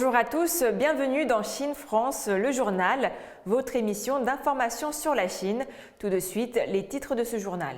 Bonjour à tous, bienvenue dans Chine France, le journal, votre émission d'information sur la Chine. Tout de suite, les titres de ce journal.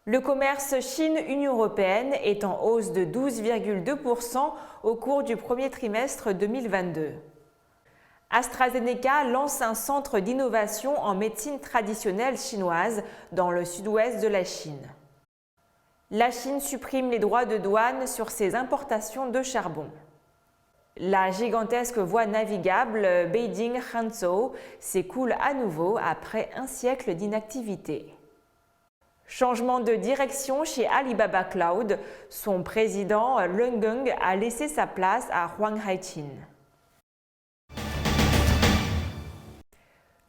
Le commerce Chine-Union européenne est en hausse de 12,2% au cours du premier trimestre 2022. AstraZeneca lance un centre d'innovation en médecine traditionnelle chinoise dans le sud-ouest de la Chine. La Chine supprime les droits de douane sur ses importations de charbon. La gigantesque voie navigable Beijing-Hanzhou s'écoule à nouveau après un siècle d'inactivité. Changement de direction chez Alibaba Cloud, son président Leng Geng a laissé sa place à Huang Haijin.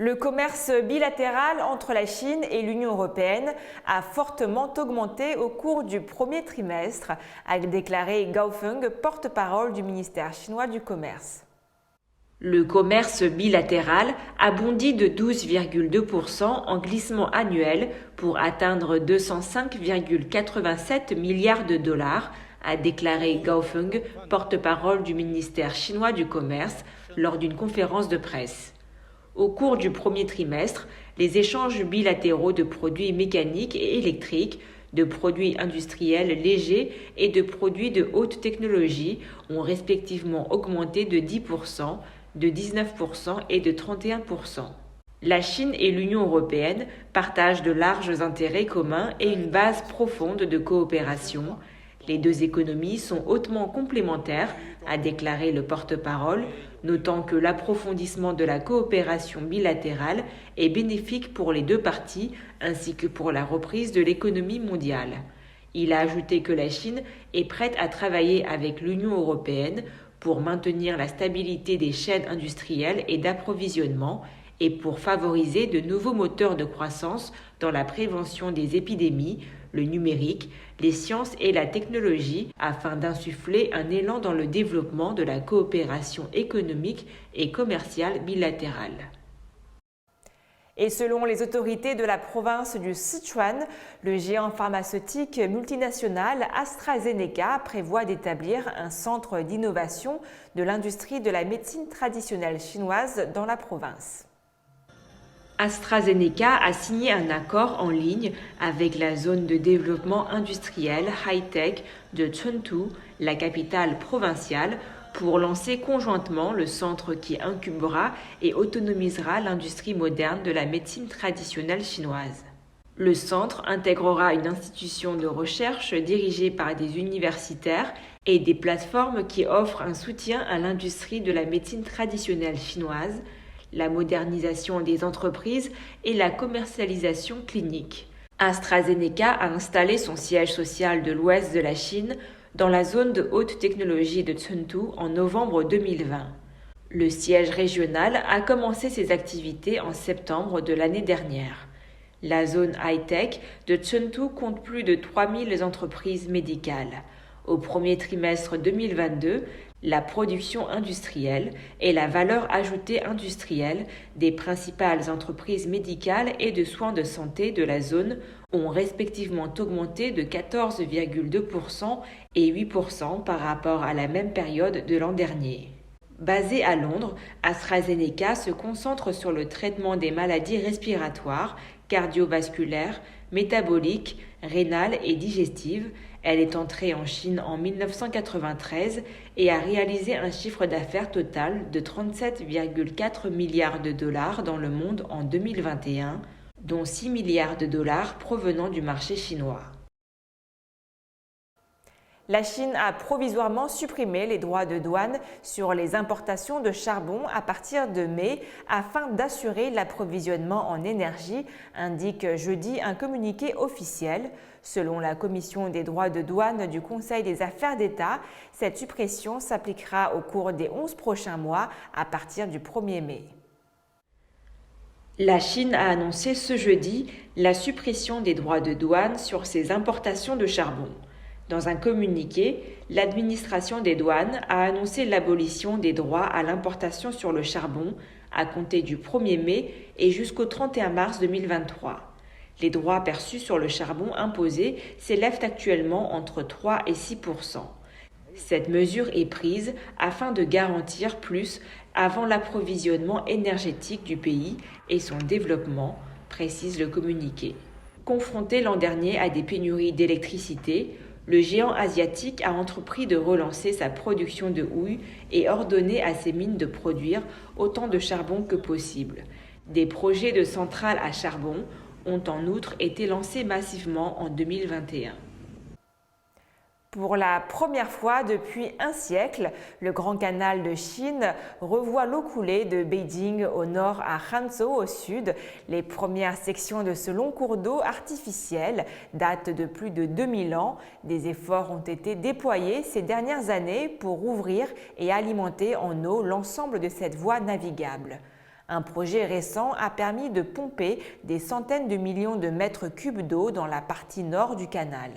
Le commerce bilatéral entre la Chine et l'Union européenne a fortement augmenté au cours du premier trimestre, a déclaré Gao Feng, porte-parole du ministère chinois du Commerce. Le commerce bilatéral a bondi de 12,2% en glissement annuel pour atteindre 205,87 milliards de dollars, a déclaré Gao Feng, porte-parole du ministère chinois du Commerce, lors d'une conférence de presse. Au cours du premier trimestre, les échanges bilatéraux de produits mécaniques et électriques, de produits industriels légers et de produits de haute technologie ont respectivement augmenté de 10%, de 19% et de 31%. La Chine et l'Union européenne partagent de larges intérêts communs et une base profonde de coopération. Les deux économies sont hautement complémentaires, a déclaré le porte-parole, notant que l'approfondissement de la coopération bilatérale est bénéfique pour les deux parties ainsi que pour la reprise de l'économie mondiale. Il a ajouté que la Chine est prête à travailler avec l'Union européenne pour maintenir la stabilité des chaînes industrielles et d'approvisionnement et pour favoriser de nouveaux moteurs de croissance dans la prévention des épidémies, le numérique, les sciences et la technologie afin d'insuffler un élan dans le développement de la coopération économique et commerciale bilatérale. Et selon les autorités de la province du Sichuan, le géant pharmaceutique multinational AstraZeneca prévoit d'établir un centre d'innovation de l'industrie de la médecine traditionnelle chinoise dans la province. AstraZeneca a signé un accord en ligne avec la zone de développement industriel high-tech de Chengdu, la capitale provinciale, pour lancer conjointement le centre qui incubera et autonomisera l'industrie moderne de la médecine traditionnelle chinoise. Le centre intégrera une institution de recherche dirigée par des universitaires et des plateformes qui offrent un soutien à l'industrie de la médecine traditionnelle chinoise, la modernisation des entreprises et la commercialisation clinique. AstraZeneca a installé son siège social de l'ouest de la Chine dans la zone de haute technologie de Chengdu en novembre 2020. Le siège régional a commencé ses activités en septembre de l'année dernière. La zone high-tech de Chengdu compte plus de 3000 entreprises médicales. Au premier trimestre 2022, la production industrielle et la valeur ajoutée industrielle des principales entreprises médicales et de soins de santé de la zone ont respectivement augmenté de 14,2% et 8% par rapport à la même période de l'an dernier. Basé à Londres, AstraZeneca se concentre sur le traitement des maladies respiratoires, cardiovasculaires, métaboliques, rénales et digestives. Elle est entrée en Chine en 1993 et a réalisé un chiffre d'affaires total de 37,4 milliards de dollars dans le monde en 2021, dont 6 milliards de dollars provenant du marché chinois. La Chine a provisoirement supprimé les droits de douane sur les importations de charbon à partir de mai afin d'assurer l'approvisionnement en énergie, indique jeudi un communiqué officiel. Selon la Commission des droits de douane du Conseil des affaires d'État, cette suppression s'appliquera au cours des 11 prochains mois à partir du 1er mai. La Chine a annoncé ce jeudi la suppression des droits de douane sur ses importations de charbon. Dans un communiqué, l'administration des douanes a annoncé l'abolition des droits à l'importation sur le charbon à compter du 1er mai et jusqu'au 31 mars 2023. Les droits perçus sur le charbon imposé s'élèvent actuellement entre 3 et 6%. Cette mesure est prise afin de garantir plus avant l'approvisionnement énergétique du pays et son développement, précise le communiqué. Confronté l'an dernier à des pénuries d'électricité, le géant asiatique a entrepris de relancer sa production de houille et ordonné à ses mines de produire autant de charbon que possible. Des projets de centrales à charbon ont en outre été lancés massivement en 2021. Pour la première fois depuis un siècle, le Grand Canal de Chine revoit l'eau couler de Beijing au nord à Hangzhou au sud. Les premières sections de ce long cours d'eau artificiel datent de plus de 2000 ans. Des efforts ont été déployés ces dernières années pour ouvrir et alimenter en eau l'ensemble de cette voie navigable. Un projet récent a permis de pomper des centaines de millions de mètres cubes d'eau dans la partie nord du canal.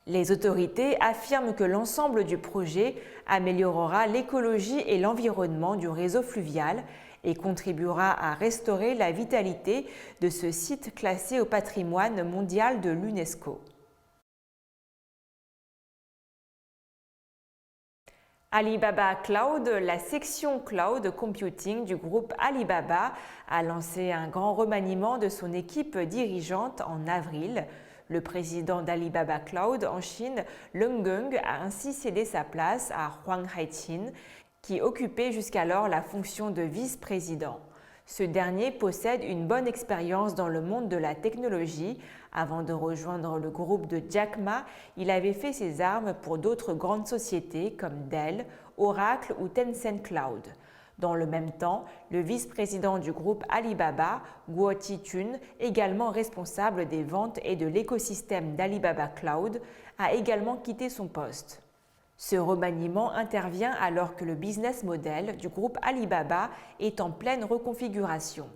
Les autorités affirment que l'ensemble du projet améliorera l'écologie et l'environnement du réseau fluvial et contribuera à restaurer la vitalité de ce site classé au patrimoine mondial de l'UNESCO. Alibaba Cloud, la section cloud computing du groupe Alibaba, a lancé un grand remaniement de son équipe dirigeante en avril. Le président d'Alibaba Cloud en Chine, Leng Geng, a ainsi cédé sa place à Huang Haijin, qui occupait jusqu'alors la fonction de vice-président. Ce dernier possède une bonne expérience dans le monde de la technologie. Avant de rejoindre le groupe de Jack Ma, il avait fait ses armes pour d'autres grandes sociétés comme Dell, Oracle ou Tencent Cloud. Dans le même temps, le vice-président du groupe Alibaba, Guo Qijun, également responsable des ventes et de l'écosystème d'Alibaba Cloud, a également quitté son poste. Ce remaniement intervient alors que le business model du groupe Alibaba est en pleine reconfiguration.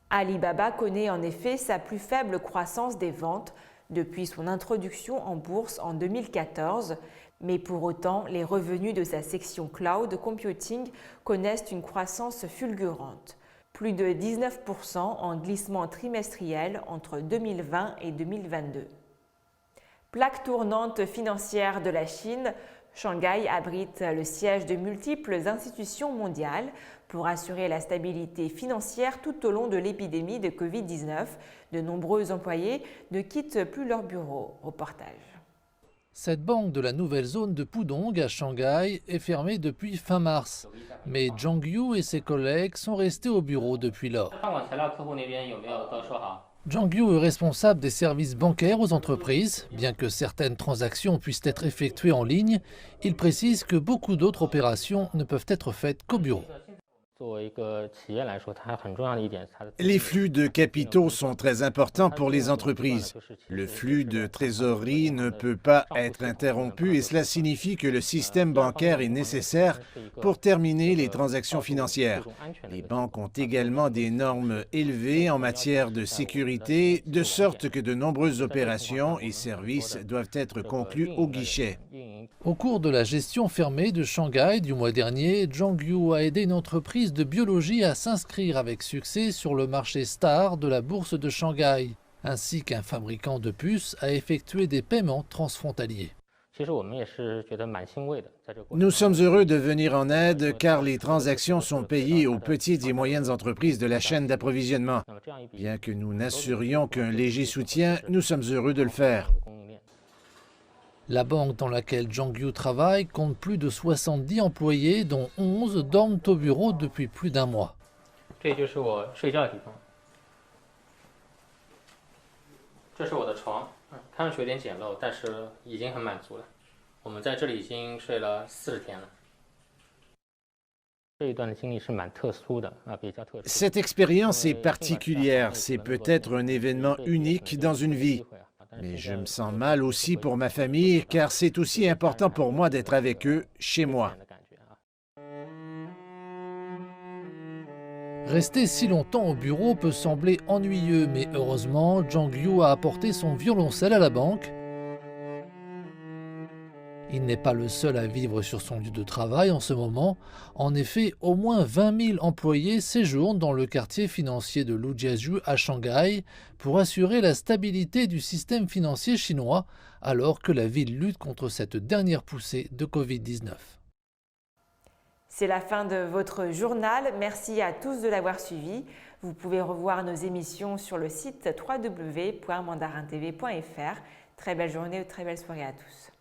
Alibaba connaît en effet sa plus faible croissance des ventes depuis son introduction en bourse en 2014, mais pour autant, les revenus de sa section cloud computing connaissent une croissance fulgurante, plus de 19% en glissement trimestriel entre 2020 et 2022. Plaque tournante financière de la Chine, Shanghai abrite le siège de multiples institutions mondiales pour assurer la stabilité financière tout au long de l'épidémie de Covid-19. De nombreux employés ne quittent plus leur bureau. Reportage. Cette banque de la nouvelle zone de Pudong à Shanghai est fermée depuis fin mars. Mais Zhang Yu et ses collègues sont restés au bureau depuis lors. Zhang Yu est responsable des services bancaires aux entreprises. Bien que certaines transactions puissent être effectuées en ligne, il précise que beaucoup d'autres opérations ne peuvent être faites qu'au bureau. Les flux de capitaux sont très importants pour les entreprises. Le flux de trésorerie ne peut pas être interrompu et cela signifie que le système bancaire est nécessaire pour terminer les transactions financières. Les banques ont également des normes élevées en matière de sécurité, de sorte que de nombreuses opérations et services doivent être conclus au guichet. Au cours de la gestion fermée de Shanghai du mois dernier, Zhang Yu a aidé une entreprise de biologie à s'inscrire avec succès sur le marché star de la bourse de Shanghai, ainsi qu'un fabricant de puces a effectué des paiements transfrontaliers. Nous sommes heureux de venir en aide car les transactions sont payées aux petites et moyennes entreprises de la chaîne d'approvisionnement. Bien que nous n'assurions qu'un léger soutien, nous sommes heureux de le faire. La banque dans laquelle Zhang Yu travaille compte plus de 70 employés, dont 11 dorment au bureau depuis plus d'un mois. Cette expérience est particulière, c'est peut-être un événement unique dans une vie. Mais je me sens mal aussi pour ma famille, car c'est aussi important pour moi d'être avec eux, chez moi. Rester si longtemps au bureau peut sembler ennuyeux, mais heureusement, Zhang Yu a apporté son violoncelle à la banque. Il n'est pas le seul à vivre sur son lieu de travail en ce moment. En effet, au moins 20 000 employés séjournent dans le quartier financier de Lujiazhu à Shanghai pour assurer la stabilité du système financier chinois, alors que la ville lutte contre cette dernière poussée de Covid-19. C'est la fin de votre journal. Merci à tous de l'avoir suivi. Vous pouvez revoir nos émissions sur le site www.mandarintv.fr. Très belle journée ou très belle soirée à tous.